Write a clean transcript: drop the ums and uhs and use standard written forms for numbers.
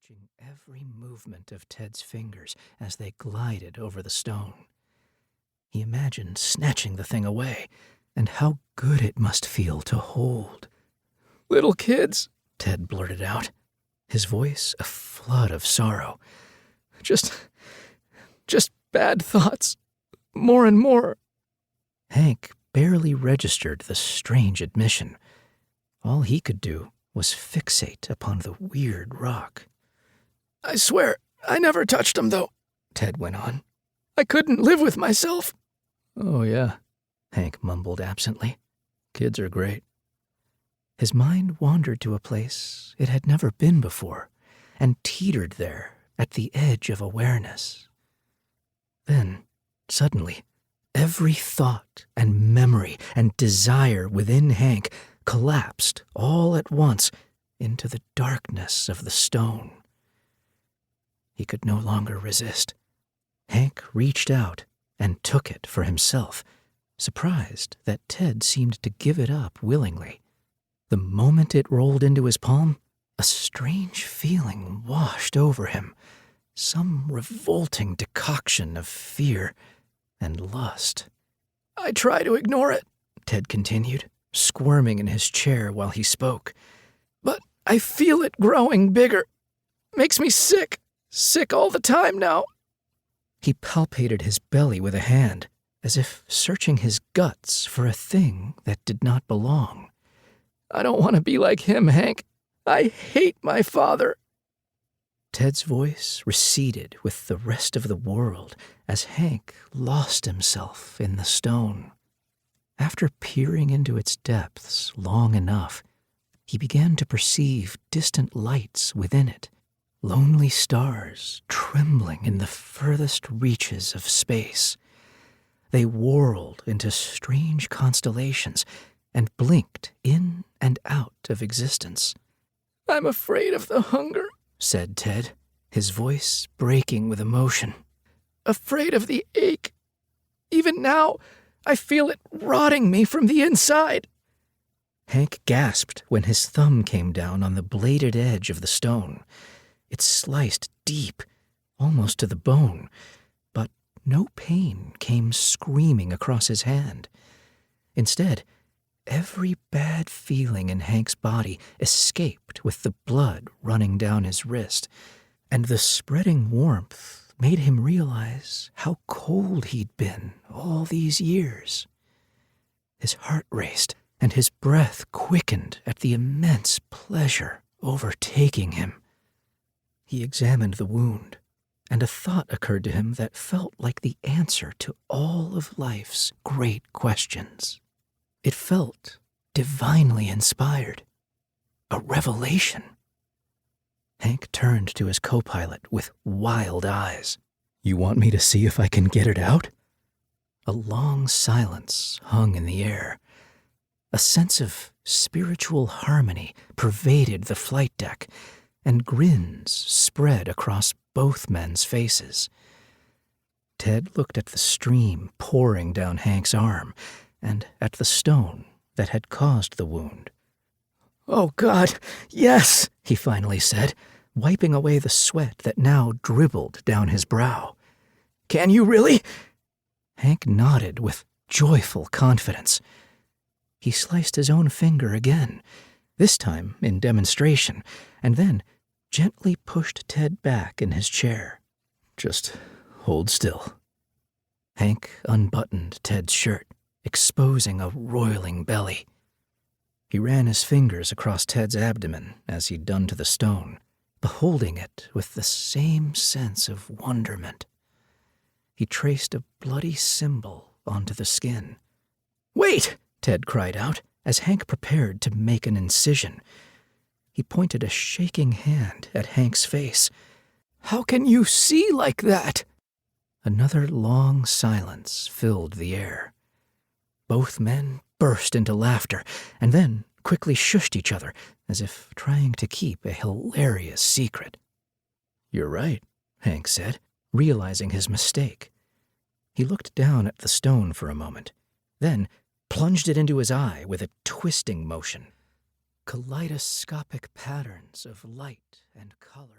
watching every movement of Ted's fingers as they glided over the stone. He imagined snatching the thing away, and how good it must feel to hold. "Little kids," Ted blurted out, his voice a flood of sorrow. Just bad thoughts. More and more." Hank barely registered the strange admission. All he could do was fixate upon the weird rock. "I swear, I never touched him, though," Ted went on. "I couldn't live with myself." "Oh, yeah," Hank mumbled absently. "Kids are great." His mind wandered to a place it had never been before, and teetered there at the edge of awareness. Then, suddenly, every thought and memory and desire within Hank collapsed all at once into the darkness of the stone. He could no longer resist. Hank reached out and took it for himself, surprised that Ted seemed to give it up willingly. The moment it rolled into his palm, a strange feeling washed over him, some revolting decoction of fear and lust. "I try to ignore it," Ted continued, squirming in his chair while he spoke. "But I feel it growing bigger. Makes me sick all the time now." He palpated his belly with a hand, as if searching his guts for a thing that did not belong. "I don't want to be like him, Hank. I hate my father." Ted's voice receded with the rest of the world as Hank lost himself in the stone. After peering into its depths long enough, he began to perceive distant lights within it, lonely stars trembling in the furthest reaches of space. They whirled into strange constellations and blinked in and out of existence. "I'm afraid of the hunger," said Ted, his voice breaking with emotion. "Afraid of the ache. Even now, I feel it rotting me from the inside." Hank gasped when his thumb came down on the bladed edge of the stone. It sliced deep, almost to the bone, but no pain came screaming across his hand. Instead, every bad feeling in Hank's body escaped with the blood running down his wrist, and the spreading warmth made him realize how cold he'd been all these years. His heart raced, and his breath quickened at the immense pleasure overtaking him. He examined the wound, and a thought occurred to him that felt like the answer to all of life's great questions. It felt divinely inspired, a revelation. Hank turned to his co-pilot with wild eyes. "You want me to see if I can get it out?" A long silence hung in the air. A sense of spiritual harmony pervaded the flight deck, and grins spread across both men's faces. Ted looked at the stream pouring down Hank's arm, and at the stone that had caused the wound. "Oh, God, yes," he finally said, wiping away the sweat that now dribbled down his brow. "Can you really?" Hank nodded with joyful confidence. He sliced his own finger again, this time in demonstration, and then gently pushed Ted back in his chair. "Just hold still." Hank unbuttoned Ted's shirt, exposing a roiling belly. He ran his fingers across Ted's abdomen as he'd done to the stone, beholding it with the same sense of wonderment. He traced a bloody symbol onto the skin. "Wait!" Ted cried out as Hank prepared to make an incision. He pointed a shaking hand at Hank's face. "How can you see like that?" Another long silence filled the air. Both men burst into laughter, and then quickly shushed each other, as if trying to keep a hilarious secret. "You're right," Hank said, realizing his mistake. He looked down at the stone for a moment, then plunged it into his eye with a twisting motion. Kaleidoscopic patterns of light and color